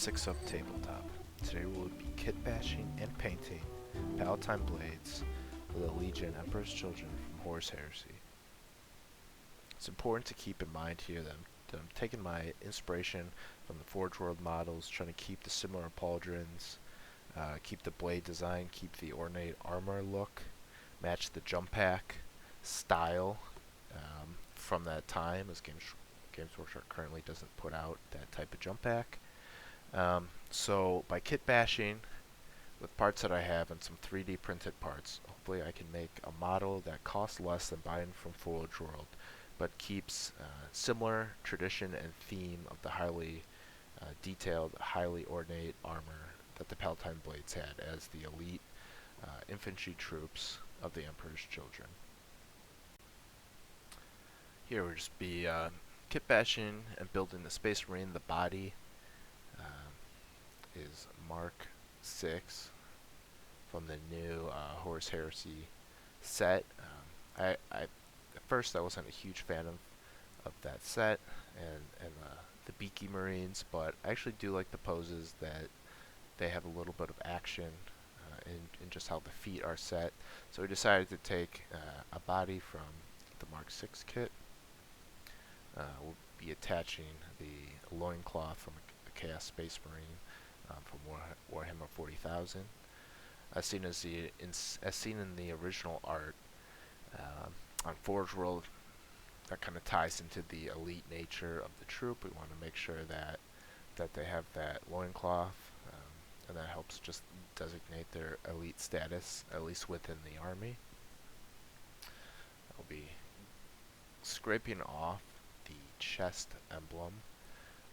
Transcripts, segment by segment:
6 Up Tabletop. Today we will be kit bashing and painting Palatine Blades for the Legion Emperor's Children from Horus Heresy. It's important to keep in mind here that I'm taking my inspiration from the Forge World models, trying to keep the similar pauldrons, keep the blade design, keep the ornate armor look, match the jump pack style from that time, as Games Workshop currently doesn't put out that type of jump pack. So by kit bashing with parts that I have and some 3D printed parts, hopefully I can make a model that costs less than buying from Forge World, but keeps similar tradition and theme of the highly detailed, highly ornate armor that the Palatine Blades had as the elite infantry troops of the Emperor's Children. Here we'll just be kit bashing and building the Space Marine. The body is Mark 6 from the new Horus Heresy set. At first I wasn't a huge fan of that set and the beaky Marines, but I actually do like the poses that they have a little bit of action in just how the feet are set. So we decided to take a body from the Mark 6 kit. We'll be attaching the loincloth from a Chaos Space Marine from Warhammer 40,000. As seen in the original art on Forge World, that kind of ties into the elite nature of the troop. We want to make sure that they have that loincloth, and that helps just designate their elite status, at least within the army. I'll be scraping off the chest emblem,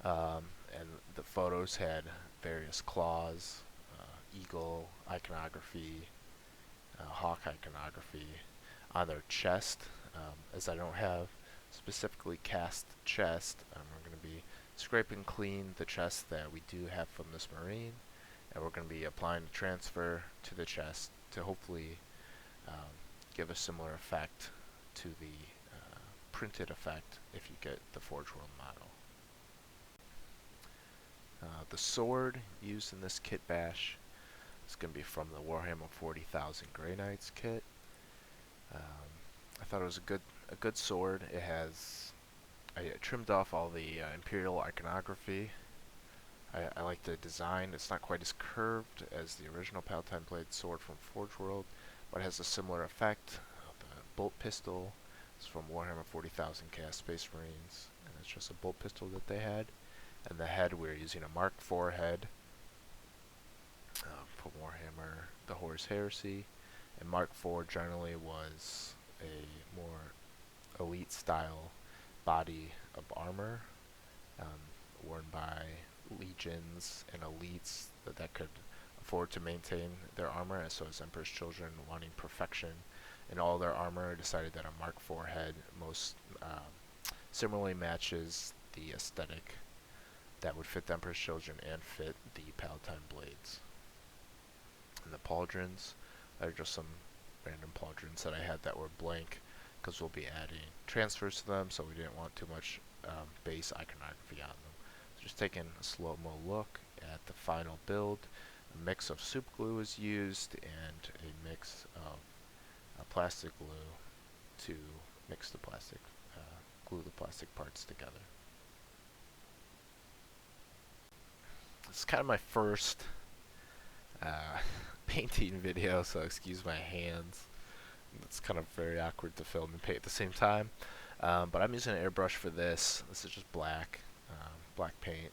and the photos had various claws, eagle iconography, hawk iconography on their chest. As I don't have specifically cast chest, I'm going to be scraping clean the chest that we do have from this Marine, and we're going to be applying the transfer to the chest to hopefully give a similar effect to the printed effect if you get the Forge World model. The sword used in this kit bash is going to be from the Warhammer 40,000 Grey Knights kit. I thought it was a good sword. I trimmed off all the Imperial iconography. I like the design. It's not quite as curved as the original Palatine Blade sword from Forge World, but it has a similar effect. The bolt pistol is from Warhammer 40,000 Chaos Space Marines, and it's just a bolt pistol that they had. And the head, we're using a Mark IV head from Warhammer, the Horus Heresy. And Mark IV generally was a more elite style body of armor worn by legions and elites that could afford to maintain their armor, so as Emperor's Children wanting perfection in all their armor decided that a Mark IV head most similarly matches the aesthetic that would fit the Emperor's Children and fit the Palatine Blades. And the pauldrons are just some random pauldrons that I had that were blank because we'll be adding transfers to them, so we didn't want too much base iconography on them. So just taking a slow-mo look at the final build. A mix of soup glue is used and a mix of plastic glue to mix the plastic, glue the plastic parts together. It's kind of my first painting video, so excuse my hands. It's kind of very awkward to film and paint at the same time. But I'm using an airbrush for this. This is just black paint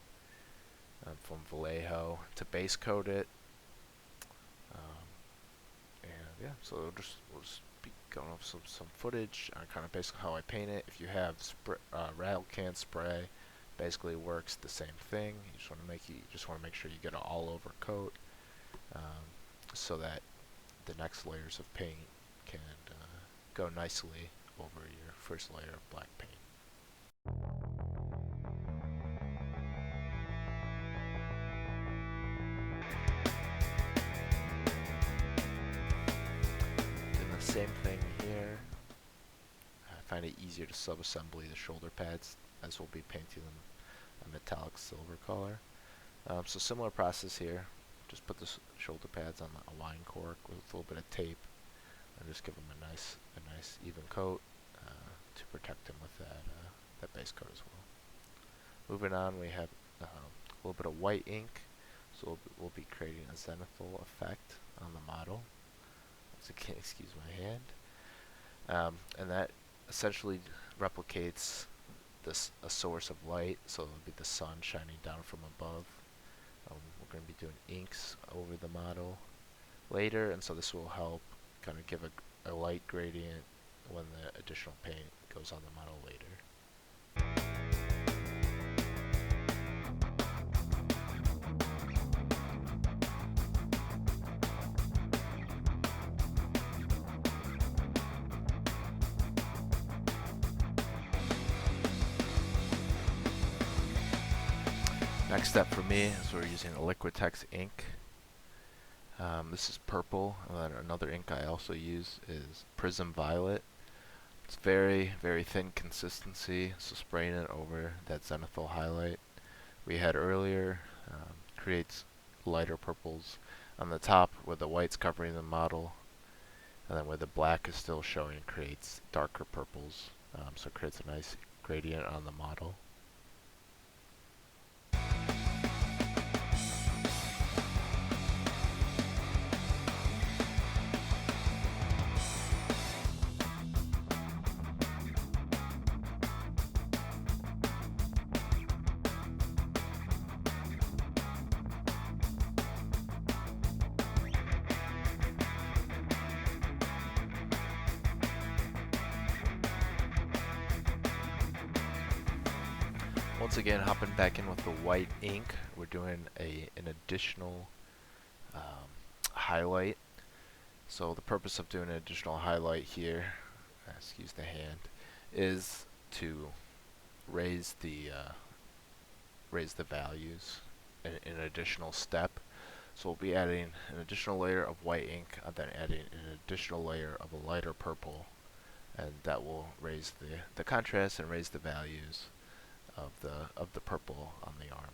from Vallejo to base coat it. And yeah, so we'll just be going off some footage on kind of basically how I paint it. If you have rattle can spray, basically works the same thing. You just want to make sure you get an all over coat, so that the next layers of paint can go nicely over your first layer of black paint. Doing the same thing here. I find it easier to sub-assembly the shoulder pads, as we'll be painting them a metallic silver color. So similar process here. Just put the shoulder pads on a wine cork with a little bit of tape, and just give them a nice even coat to protect them with that base coat as well. Moving on, we have a little bit of white ink, so we'll be creating a zenithal effect on the model. So can't excuse my hand, and that essentially replicates a source of light, so it'll be the sun shining down from above. We're going to be doing inks over the model later, and so this will help kind of give a light gradient when the additional paint goes on the model later. Next step for me is we're using a Liquitex ink. This is purple, and then another ink I also use is Prism Violet. It's very thin consistency, so spraying it over that zenithal highlight we had earlier creates lighter purples on the top where the white's covering the model, and then where the black is still showing creates darker purples, so it creates a nice gradient on the model. Once again, hopping back in with the white ink, we're doing an additional highlight. So the purpose of doing an additional highlight here, excuse the hand, is to raise the values in an additional step. So we'll be adding an additional layer of white ink, and then adding an additional layer of a lighter purple, and that will raise the contrast and raise the values of the purple on the armor.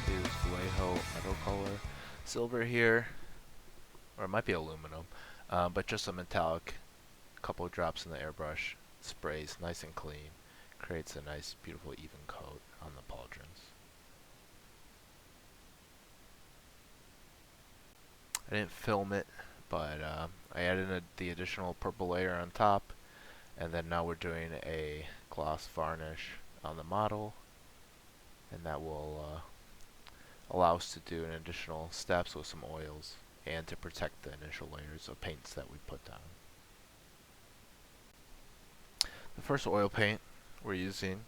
Use Vallejo metal color silver here, or it might be aluminum, but just a metallic. Couple of drops in the airbrush, sprays nice and clean, creates a nice, beautiful, even coat on the pauldrons. I didn't film it, but I added the additional purple layer on top, and then now we're doing a gloss varnish on the model, and that will allow us to do an additional steps with some oils and to protect the initial layers of paints that we put down. The first oil paint we're using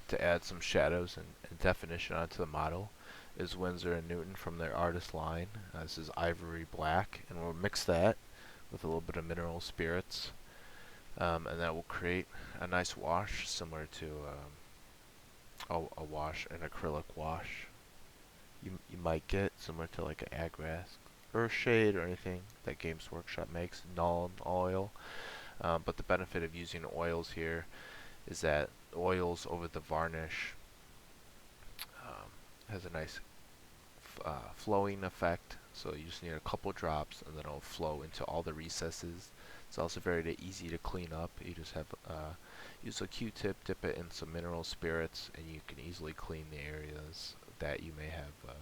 to add some shadows and definition onto the model is Winsor & Newton from their artist line. This is Ivory Black, and we'll mix that with a little bit of mineral spirits, and that will create a nice wash similar to a wash, an acrylic wash you might get, similar to like an Agrask Earthshade or anything that Games Workshop makes, Null oil. But the benefit of using oils here is that oils over the varnish has a nice flowing effect, so you just need a couple drops and then it'll flow into all the recesses. It's also very easy to clean up. You just have use a Q-tip, dip it in some mineral spirits, and you can easily clean the areas that you may have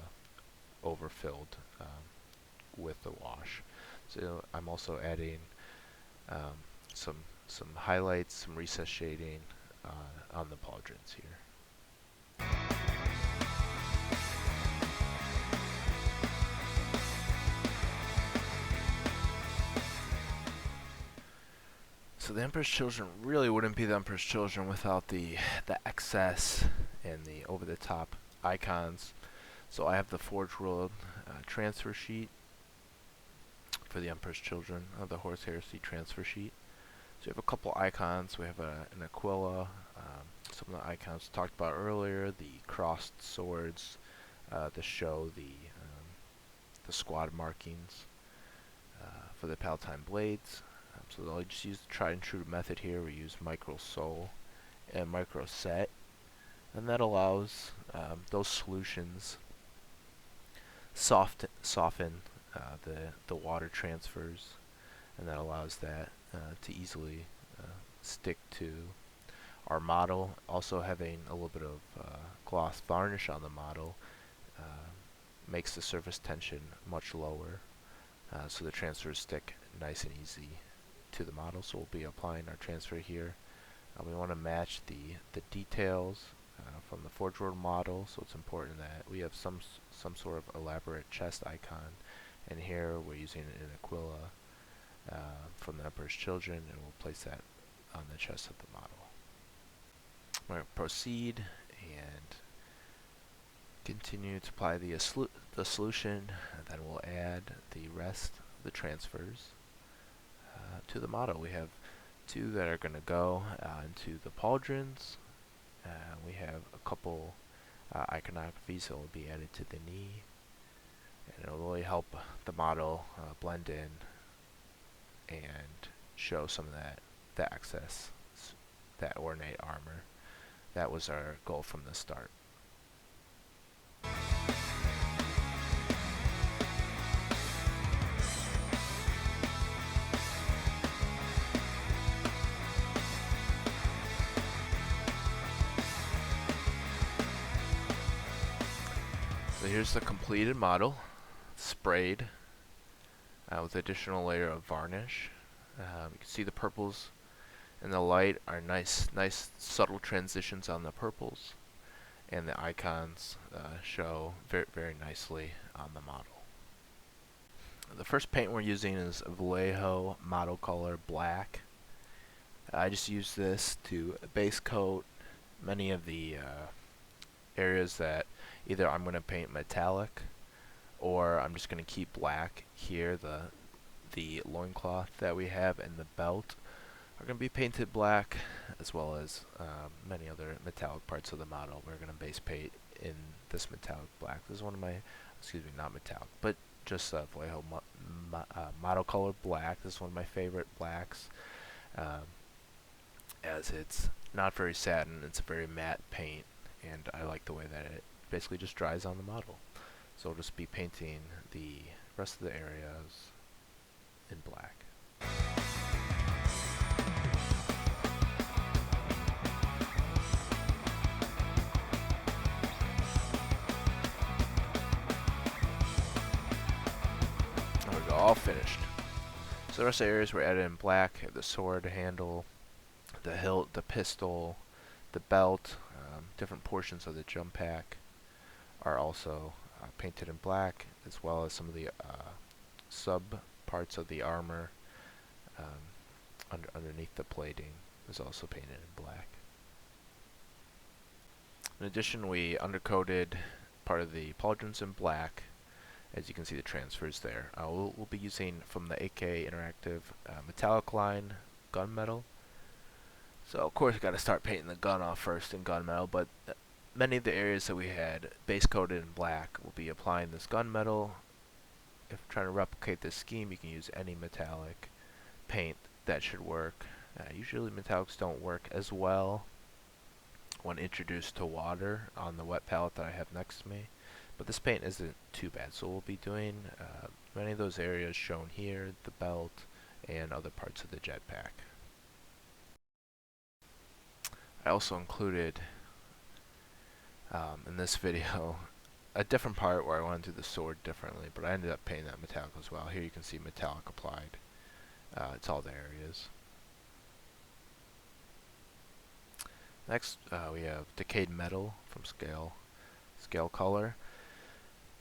overfilled with the wash. So I'm also adding some highlights, some recess shading on the pauldrons here. So the Emperor's Children really wouldn't be the Emperor's Children without the excess and the over-the-top icons. So I have the Forge World transfer sheet for the Emperor's Children, the Horus Heresy transfer sheet. So we have a couple icons. We have an Aquila, some of the icons talked about earlier, the crossed swords, to show the squad markings for the Palatine blades. So I'll just use the tried and true method here. We use micro sol and micro set, and that allows those solutions soften the water transfers, and that allows that to easily stick to our model. Also, having a little bit of gloss varnish on the model makes the surface tension much lower, so the transfers stick nice and easy to the model. So we'll be applying our transfer here. We want to match the details from the Forge World model, so it's important that we have some sort of elaborate chest icon. And here we're using an Aquila from the Emperor's Children, and we'll place that on the chest of the model. We're going to proceed and continue to apply the solution, and then we'll add the rest of the transfers to the model. We have two that are going to go into the pauldrons. We have a couple iconographies that will be added to the knee, and it'll really help the model blend in and show some of that excess, that ornate armor. That was our goal from the start. So here's the completed model, sprayed with additional layer of varnish. You can see the purples and the light are nice subtle transitions on the purples, and the icons show very nicely on the model. The first paint we're using is Vallejo Model Color Black. I just use this to base coat many of the areas that either I'm going to paint metallic, or I'm just going to keep black here. The loincloth that we have and the belt are going to be painted black, as well as many other metallic parts of the model. We're going to base paint in this metallic black. This is one of my, not metallic, but just Vallejo Model Color Black. This is one of my favorite blacks, as it's not very satin. It's a very matte paint, and I like the way that it basically just dries on the model. So I'll just be painting the rest of the areas in black. There we go, all finished. So the rest of the areas were added in black: the sword handle, the hilt, the pistol, the belt, different portions of the jump pack are also painted in black, as well as some of the sub parts of the armor underneath the plating is also painted in black. In addition, we undercoated part of the pauldrons in black. As you can see, the transfers there. We'll be using from the AK Interactive metallic line gunmetal. So of course, got to start painting the gun off first in gunmetal, but many of the areas that we had base coated in black will be applying this gunmetal. If you're trying to replicate this scheme, you can use any metallic paint. That should work. Usually metallics don't work as well when introduced to water on the wet palette that I have next to me, but this paint isn't too bad. So we'll be doing many of those areas shown here, the belt and other parts of the jetpack. I also included in this video a different part where I want to do the sword differently, but I ended up painting that metallic as well. Here you can see metallic applied to all the areas. Next, we have Decayed Metal from Scale Color.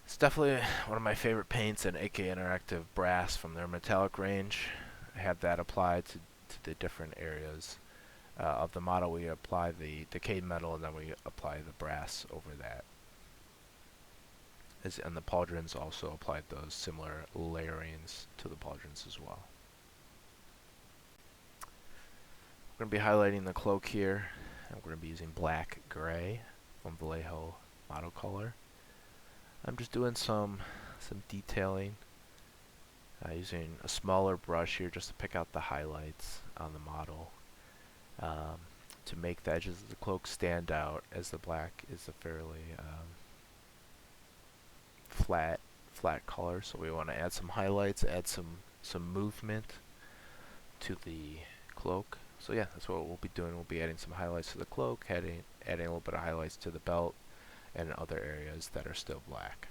It's definitely one of my favorite paints, and AK Interactive Brass from their metallic range. I have that applied to the different areas of the model. We apply the Decayed Metal, and then we apply the brass over that. And the pauldrons also applied those similar layerings to the pauldrons as well. We're going to be highlighting the cloak here, and we're going to be using black gray from Vallejo Model Color. I'm just doing some detailing using a smaller brush here just to pick out the highlights on the model to make the edges of the cloak stand out, as the black is a fairly flat color. So we want to add some highlights, add some movement to the cloak. So yeah, that's what we'll be doing. We'll be adding some highlights to the cloak, adding a little bit of highlights to the belt and other areas that are still black.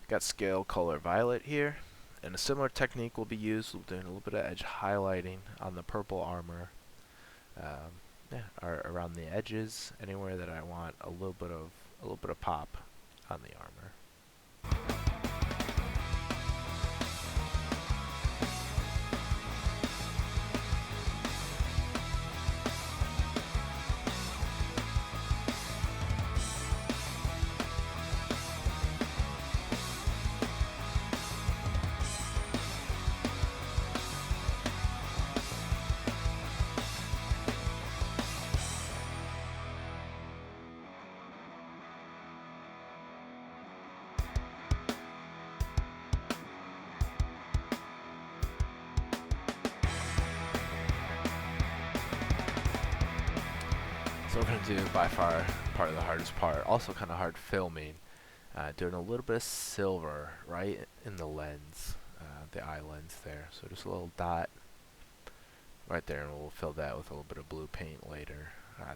Got scale color violet here, and a similar technique will be used. We'll do a little bit of edge highlighting on the purple armor, or around the edges, anywhere that I want a little bit of pop on the armor. So we're going to do by far part of the hardest part, also kind of hard filming, doing a little bit of silver right in the lens, the eye lens there. So just a little dot right there, and we'll fill that with a little bit of blue paint later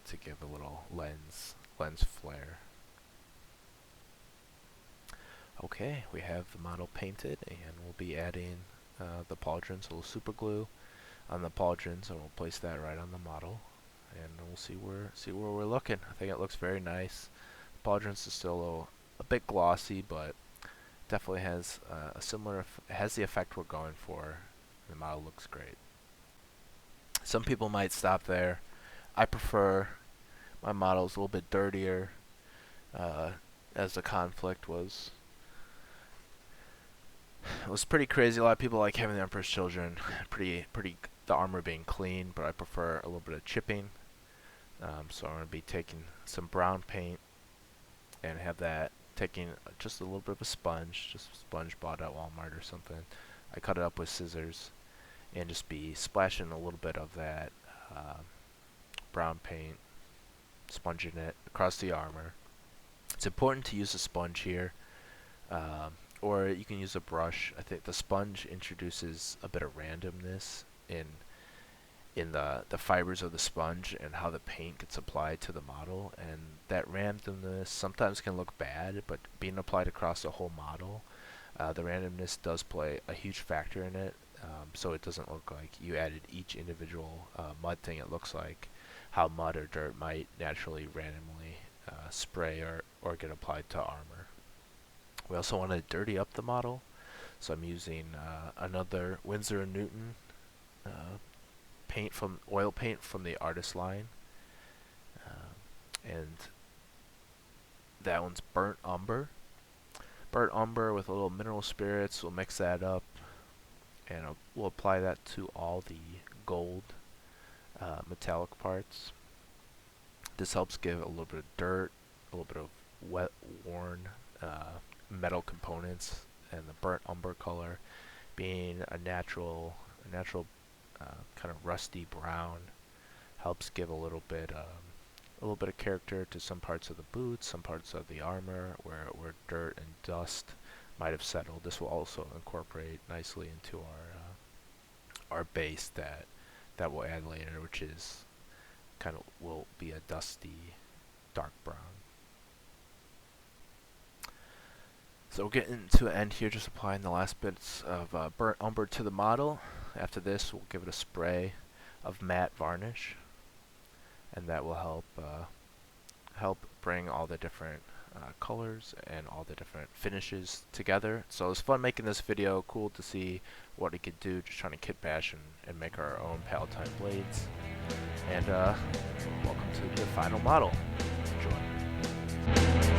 to give a little lens flare. Okay, we have the model painted, and we'll be adding the pauldrons, a little super glue on the pauldrons, and we'll place that right on the model. And we'll see where we're looking. I think it looks very nice. The pauldrons is still a bit glossy, but definitely has a similar. Has the effect we're going for. The model looks great. Some people might stop there. I prefer my models a little bit dirtier, as the conflict was. It was pretty crazy. A lot of people like having the Emperor's Children pretty the armor being clean, but I prefer a little bit of chipping. So I'm going to be taking some brown paint and have that, taking just a little bit of a sponge, just a sponge bought at Walmart or something. I cut it up with scissors and just be splashing a little bit of that brown paint, sponging it across the armor. It's important to use a sponge here, or you can use a brush. I think the sponge introduces a bit of randomness in the fibers of the sponge and how the paint gets applied to the model, and that randomness sometimes can look bad, but being applied across the whole model, the randomness does play a huge factor in it, so it doesn't look like you added each individual mud thing. It looks like how mud or dirt might naturally randomly spray or get applied to armor. We also want to dirty up the model, so I'm using another Winsor & Newton oil paint from the artist line, and that one's burnt umber with a little mineral spirits. We'll mix that up, and we'll apply that to all the gold metallic parts. This helps give a little bit of dirt, a little bit of wet, worn metal components, and the burnt umber color being a natural kind of rusty brown helps give a little bit of character to some parts of the boots, some parts of the armor where dirt and dust might have settled. This will also incorporate nicely into our base that we'll add later, which is will be a dusty dark brown. So we're getting to an end here, just applying the last bits of burnt umber to the model. After this, we'll give it a spray of matte varnish, and that will help bring all the different colors and all the different finishes together. So it was fun making this video, cool to see what it could do, just trying to kitbash and make our own Palatine blades. And welcome to the final model. Enjoy.